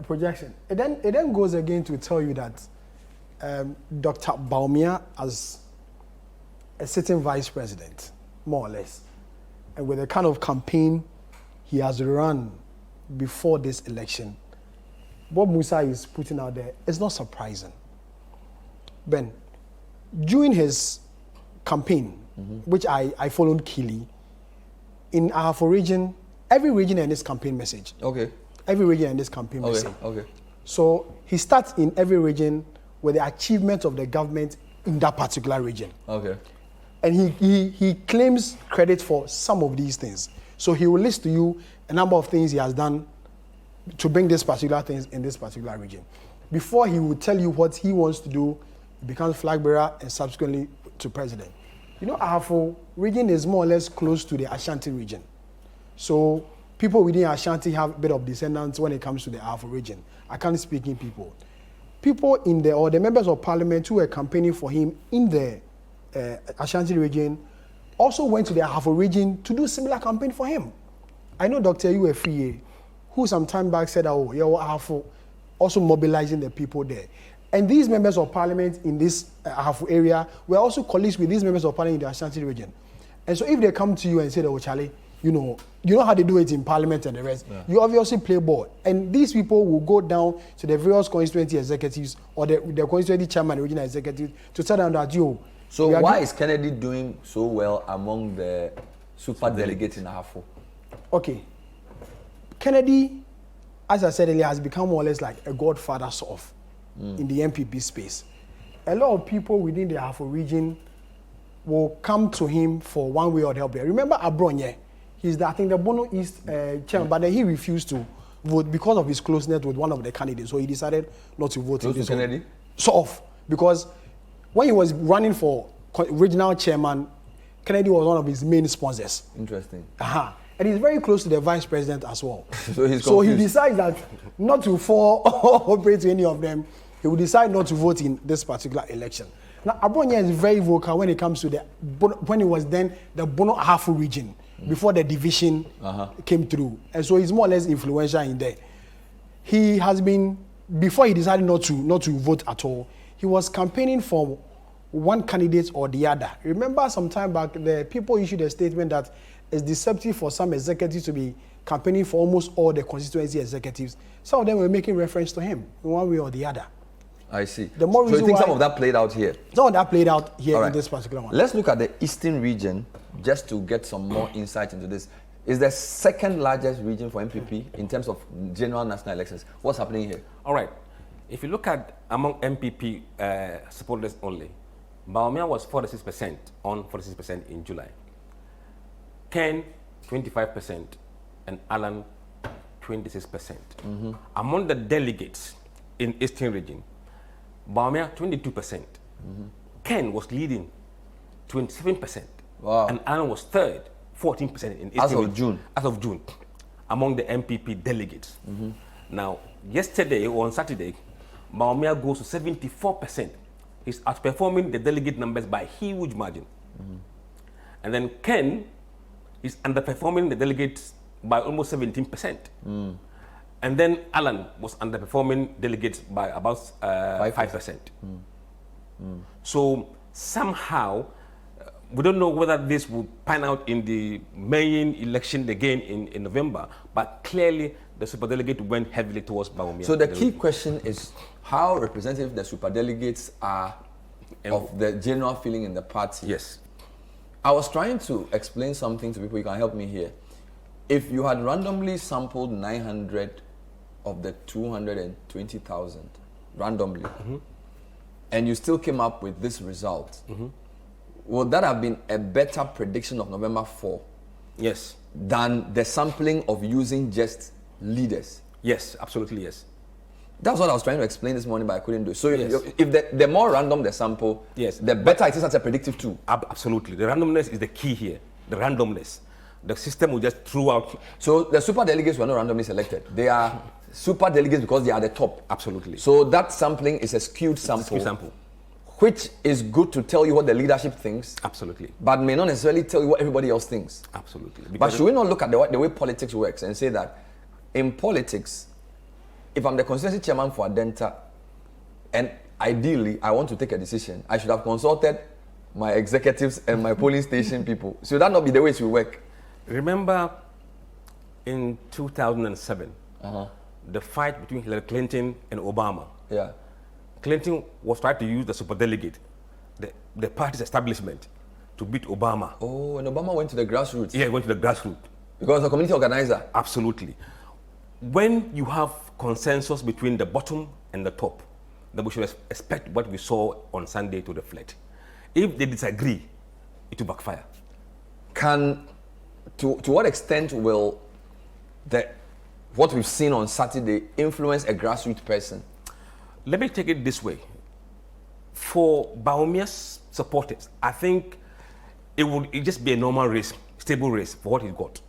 projection, it then goes again to tell you that Dr. Bawumia as a sitting vice president, more or less, and with the kind of campaign he has run before this election, what Mussa is putting out there is not surprising. Ben, during his campaign, which I followed keenly, in Ahafo region, every region had this campaign message. Okay. Every region had this campaign message. Okay. So he starts in every region with the achievement of the government in that particular region. Okay. And he claims credit for some of these things. So he will list to you a number of things he has done to bring these particular things in this particular region. Before he will tell you what he wants to do, he becomes flag bearer and subsequently to president. You know, Ahafo region is more or less close to the Ashanti region. So people within Ashanti have a bit of descendants when it comes to the Ahafo region. Akani-speaking people. People in the, or the members of parliament who were campaigning for him in the Ashanti region also went to the Ahafo region to do similar campaign for him. I know Dr. Uefie, who some time back said, oh, you're Ahafo, also mobilizing the people there. And these members of parliament in this Ahafo area were also colleagues with these members of parliament in the Ashanti region. And so if they come to you and say, oh, Charlie, you know how they do it in parliament and the rest, you obviously play ball. And these people will go down to the various constituency executives or the constituency chairman, regional executive, to tell them that, so why is Kennedy doing so well among the super delegates in Ahafo? Okay. Kennedy, as I said earlier, has become more or less like a godfather sort of in the NPP space. A lot of people within the Ahafo region will come to him for one way or the other. Remember Abronye? He's I think the Bono East chairman, but then he refused to vote because of his closeness with one of the candidates. So he decided not to vote. Close to Kennedy? Sort of. Because when he was running for regional chairman, Kennedy was one of his main sponsors. Interesting. And he's very close to the vice president as well. So he decides that not to fall or operate to any of them. He will decide not to vote in this particular election. Now, Abronya is very vocal when it comes to when it was then the Bono Ahafo region, before the division came through. And so he's more or less influential in there. He has been, before he decided not to vote at all, he was campaigning for one candidate or the other. Remember some time back, the people issued a statement that it's deceptive for some executives to be campaigning for almost all the constituency executives. Some of them were making reference to him in one way or the other. I see. The more so you think some of that played out here? Some of that played out here right. in this particular one. Let's look at the eastern region just to get some more insight into this. It's the second largest region for MPP in terms of general national elections. What's happening here? All right. If you look at among MPP supporters only, Bawumia was 46% on 46% in July. Ken, 25%, and Alan, 26%. Among the delegates in Eastern region, Bawumia, 22%. Ken was leading, 27%. Wow. And Alan was third, 14% in As of June? As of June, among the NPP delegates. Now, yesterday or on Saturday, Bawumia goes to 74%. He's outperforming the delegate numbers by a huge margin. And then Ken is underperforming the delegates by almost 17%. And then Alan was underperforming delegates by about 5%. So somehow, we don't know whether this will pan out in the main election again in November, but clearly the superdelegate went heavily towards Bawumia. So the key question is how representative the superdelegates are of the general feeling in the party. Yes. I was trying to explain something to people. You can help me here. If you had randomly sampled 900 of the 220,000 randomly, and you still came up with this result, would that have been a better prediction of November 4? Yes. Than the sampling of using just leaders? Yes, absolutely yes. That's what I was trying to explain this morning, but I couldn't do it. So Yes. if the more random the sample, Yes. the better it is as a predictive tool. Absolutely. The randomness is the key here. The randomness. The system will just throw out. So the super delegates were not randomly selected. They are super delegates because they are the top. Absolutely. So that sampling is a skewed sample. Skewed sample. Which is good to tell you what the leadership thinks. Absolutely. But may not necessarily tell you what everybody else thinks. Absolutely. But should we not look at the way politics works and say that in politics, if I'm the constituency chairman for Adenta, and ideally I want to take a decision, I should have consulted my executives and my polling station people. Should that not be the way it should work? Remember in 2007, the fight between Hillary Clinton and Obama. Yeah. Clinton was trying to use the superdelegate, the party's establishment, to beat Obama. Oh, and Obama went to the grassroots. Yeah, he went to the grassroots. Because the community organizer. Absolutely. When you have consensus between the bottom and the top, then we should expect what we saw on Sunday to reflect. If they disagree, it will backfire. To what extent will what we've seen on Saturday influence a grassroots person? Let me take it this way. For Bawumia's supporters, I think it would just be a normal race, stable race for what he got.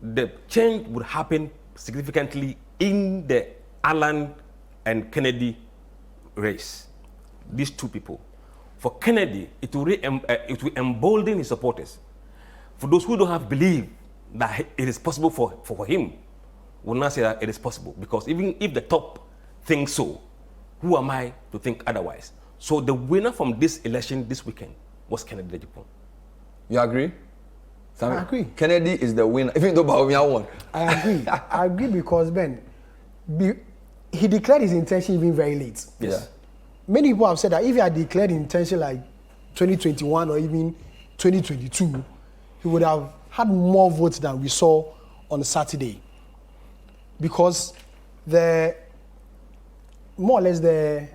The change would happen significantly in the Alan and Kennedy race. These two people. For Kennedy, it will embolden his supporters. For those who don't have belief that it is possible for him, will not say that it is possible. Because even if the top thinks so, who am I to think otherwise? So the winner from this election this weekend was Kennedy Japan. You agree? I agree. Kennedy is the winner, even though Bawumia won. I agree. I agree because, Ben, he declared his intention even very late. Yes. Yeah. Many people have said that if he had declared intention like 2021 or even 2022, he would have had more votes than we saw on Saturday. Because more or less the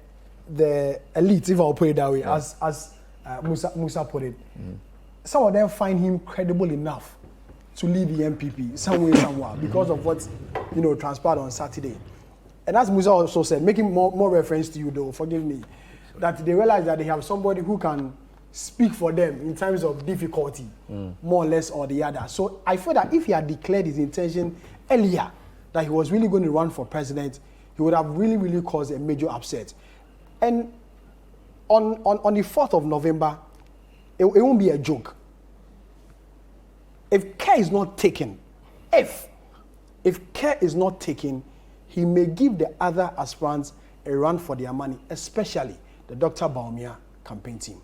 elite, if I'll put it that way, as Mussa put it, some of them find him credible enough to lead the NPP somewhere because of what transpired on Saturday. And as Mussa also said, making more reference to you though, forgive me, that they realize that they have somebody who can speak for them in times of difficulty, more or less or the other. So I feel that if he had declared his intention earlier, that he was really going to run for president, he would have really, really caused a major upset. And on the 4th of November, it won't be a joke. If care is not taken, if care is not taken, he may give the other aspirants a run for their money, especially the Dr. Bawumia campaign team.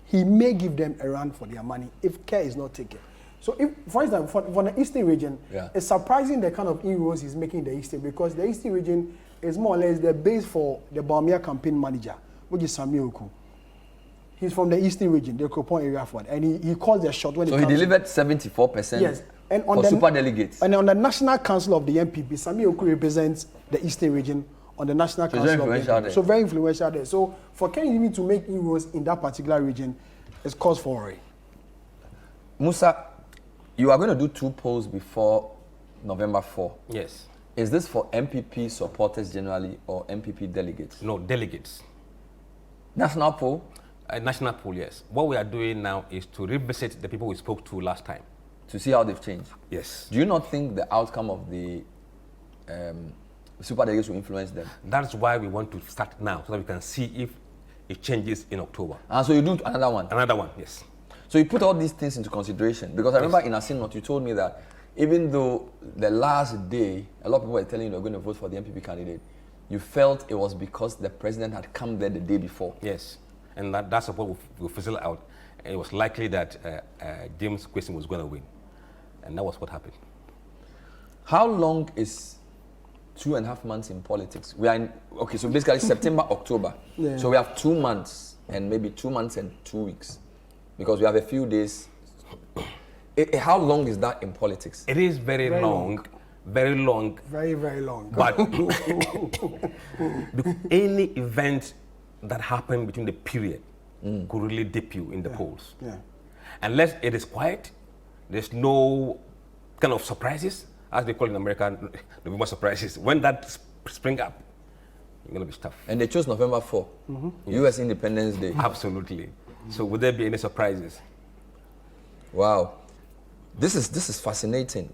He may give them a run for their money if care is not taken. So, if, for instance, for the Eastern region, it's surprising the kind of inroads he's making in the Eastern, because the Eastern region is more or less the base for the Bawumia campaign manager, which is Sammi Wiafe. He's from the Eastern region, the Kropon area for it, and he calls the shot when so he delivered 74%. Yes, and on for the super delegates. And on the National Council of the NPP, Sammi Wiafe represents the Eastern region on the National Council of the NPP. So very influential there. So for Kennedy to make inroads in that particular region is cause for worry. Mussa, you are going to do 2 polls before November 4. Yes. Is this for NPP supporters generally or NPP delegates? No, delegates. National poll? A national poll, yes. What we are doing now is to revisit the people we spoke to last time. To see how they've changed? Yes. Do you not think the outcome of the super delegates will influence them? That's why we want to start now, so that we can see if it changes in October. And so you do another one? Another one, yes. So you put all these things into consideration? Because I remember in a note you told me that even though the last day, a lot of people were telling you they were going to vote for the NPP candidate, you felt it was because the president had come there the day before. Yes, and that's what we fizzled out. It was likely that James Kwesi was going to win, and that was what happened. How long is 2.5 months in politics? We are in, okay, so basically September, October. Yeah. So we have 2 months and maybe 2 months and 2 weeks because we have a few days. How long is that in politics? It is very long. Very long. Very, very long. But any event that happened between the period could really dip you in the polls. Yeah. Unless it is quiet, there's no kind of surprises, as they call in America, there'll be more surprises. When that spring up, you're going to be tough. And they chose November 4, U.S. Independence Day. Absolutely. So would there be any surprises? Wow. This is fascinating.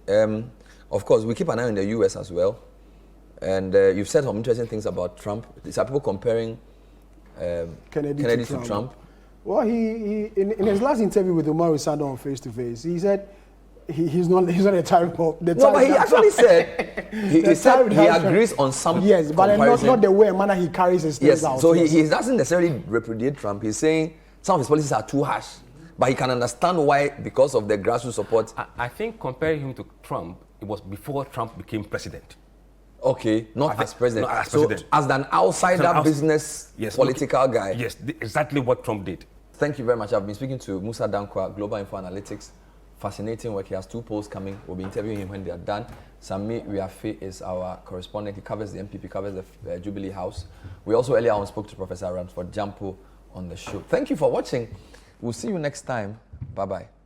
Of course, we keep an eye on the U.S. as well. And you've said some interesting things about Trump. These are people comparing Kennedy to Trump. Well, he in his last interview with Umar Sando on Face to Face, he said he's not a type of the type. No, but he actually said he said he agrees on some. Yes, but not the way and manner he carries his things out. So he doesn't necessarily repudiate Trump. He's saying some of his policies are too harsh, but he can understand why because of the grassroots support. I think comparing him to Trump, it was before Trump became president. Okay, not as president. Not as president. So as an outsider business political guy. Yes, exactly what Trump did. Thank you very much. I've been speaking to Mussa Dankwah, Global Info Analytics. Fascinating work. He has 2 polls coming. We'll be interviewing him when they are done. Sammi Wiafe is our correspondent. He covers the NPP, covers the Jubilee House. We also earlier on spoke to Professor Ransford Gyampo on the show. Thank you for watching. We'll see you next time. Bye-bye.